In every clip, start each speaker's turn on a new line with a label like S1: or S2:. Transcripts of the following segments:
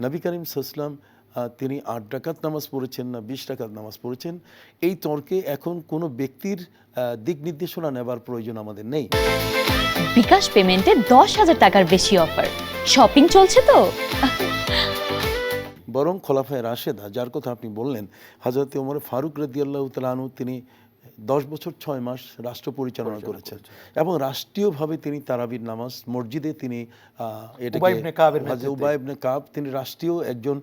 S1: নবী করিম সাল্লাল্লাহু আলাইহি ওয়াসাল্লাম তিনি ৮ রাকাত নামাজ পড়েছেন না ২০ রাকাত নামাজ পড়েছেন, এই তর্কে এখন কোনো ব্যক্তির দিক নির্দেশনা নেবার প্রয়োজন আমাদের নেই।
S2: বিকাশ পেমেন্টে ১০,০০০ টাকার বেশি অফার, শপিং চলছে তো।
S1: বরং খোলাফায়ে রাশেদা, যার কথা আপনি বললেন, হযরত ওমর ফারুক রাদিয়াল্লাহু তাআলা আনহু, তিনি ১০ বছর ৬ মাস রাষ্ট্র পরিচালনা করেছেন এবং রাষ্ট্রীয়ভাবে তিনি তারাবির নামাজ মসজিদে তিনি
S3: উবাই
S1: ইবনে কাব তিনি রাষ্ট্রীয় একজন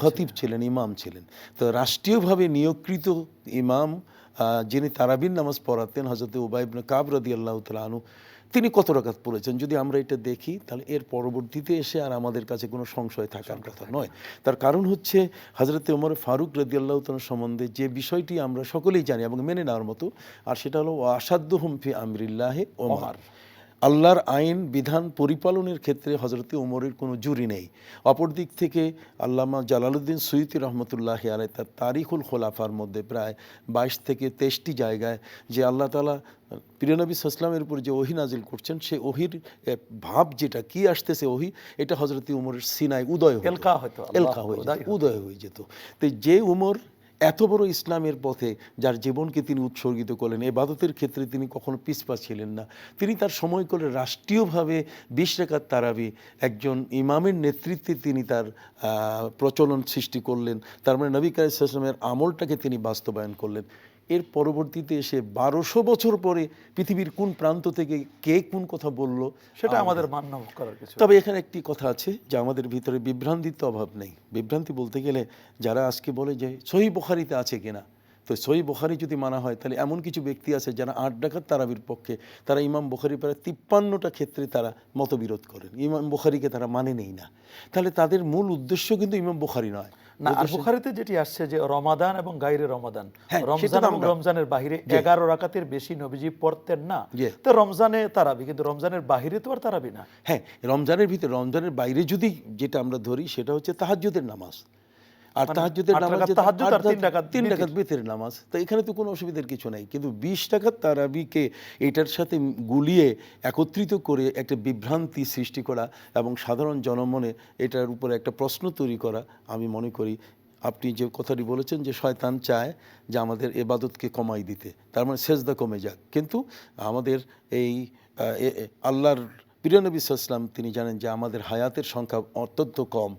S1: খতিব ছিলেন, ইমাম ছিলেন। তো রাষ্ট্রীয়ভাবে নিয়োগকৃত ইমাম যিনি তারাবির নামাজ পড়াতেন, হযরত উবাই ইবনে কাব রাদিয়াল্লাহু তাআলা আনহু, তিনি কত রাকাত পড়েছেন যদি আমরা এটা দেখি, তাহলে এর পরবর্তীতে এসে আর আমাদের কাছে কোনো সংশয় থাকার কথা নয়। তার কারণ হচ্ছে হযরত ওমর ফারুক রাদিয়াল্লাহু তাআলা সম্বন্ধে যে বিষয়টি আমরা সকলেই জানি এবং মেনে নেওয়ার মতো, আর সেটা হলো আসাদ্দুহুম ফি আমরিল্লাহি ওমর। আল্লাহর আইন বিধান পরিপালনের ক্ষেত্রে হযরত ওমরের কোনো জুরি নেই। অপর দিক থেকে আল্লামা জালালউদ্দিন সুয়ুতী রহমতুল্লাহি আলাইহি তার তারিখুল খোলাফার মধ্যে প্রায় ২২ থেকে ২৩টি জায়গায় যে আল্লাহ তাআলা প্রিয় নবী সাল্লাল্লাহু আলাইহি ওয়াসাল্লামের উপর যে ওহী নাজিল করছেন, সে ওহীর ভাব যেটা কি আসতেছে ওহী, এটা হযরত ওমরের সিনায় উদয় হতো, উদয় হয়ে যেত। তো যে ওমর এত বড় ইসলামের পথে যার জীবনকে তিনি উৎসর্গিত করলেন, ইবাদতের ক্ষেত্রে তিনি কখনো পিছপা ছিলেন না। তিনি তার সময় করে রাষ্ট্রীয়ভাবে ২০ রাকাত তারাবি একজন ইমামের নেতৃত্বে তিনি তার প্রচলন সৃষ্টি করলেন। তার মানে নবী করিম সাল্লাল্লাহু আলাইহি ওয়াসাল্লামের আমলটাকে তিনি বাস্তবায়ন করলেন। এর পরবর্তীতে এসে ১২০০ বছর পরে পৃথিবীর কোন প্রান্ত থেকে কে কোন কথা বলল
S3: সেটা আমাদের মান্য করার কিছু।
S1: তবে এখানে একটি কথা আছে যে আমাদের ভিতরে বিভ্রান্তির তো অভাব নেই। বিভ্রান্তি বলতে গেলে যারা আজকে বলে যে সহিহ বুখারীতে আছে কিনা, তো সহিহ বুখারী যদি মানা হয়, তাহলে এমন কিছু ব্যক্তি আছে যারা ৮ রাকাত তারাবির পক্ষে, তারা ইমাম বুখারী প্রায় ৫৩টা ক্ষেত্রে তারা মতবিরোধ করেন, ইমাম বুখারীকে তারা মানে নেই না। তাহলে তাদের মূল উদ্দেশ্য কিন্তু ইমাম বুখারী নয়।
S3: না, আর বুখারীতে যেটি আসছে যে রমাদান এবং গায়রে রমাদান, রমজান এবং রমজানের বাহিরে ১১ রাকাতের বেশি নবীজি পড়তেন না। তো রমজানে তারাবি, কিন্তু রমজানের বাহিরে তো আর তারাবি না।
S1: হ্যাঁ, রমজানের ভিতরে, রমজানের বাইরে যদি যেটা আমরা ধরি সেটা হচ্ছে তাহাজ্জুদের নামাজ। আর তাহাজ্জুদের নামাজ ৩ রাকাত বিতরের নামাজ। তো এখানে তো কোনো অসুবিধার কিছু নাই। কিন্তু ২০ রাকাত তারাবিকে এটার সাথে গুলিয়ে একত্রিত করে একটা বিভ্রান্তি সৃষ্টি করা এবং সাধারণ জনমনে এটার উপরে একটা প্রশ্ন তৈরি করা, আমি মনে করি আপনি যে কথাটি বলেছেন যে শয়তান চায় যে আমাদের ইবাদতকে কমাই দিতে, তার মানে সেজদা কমে যাক। কিন্তু আমাদের এই আল্লাহর প্রিয় নবী সাল্লাল্লাহু আলাইহি ওয়াসাল্লাম তিনি জানেন যে আমাদের হায়াতের সংখ্যা অত্যন্ত কম।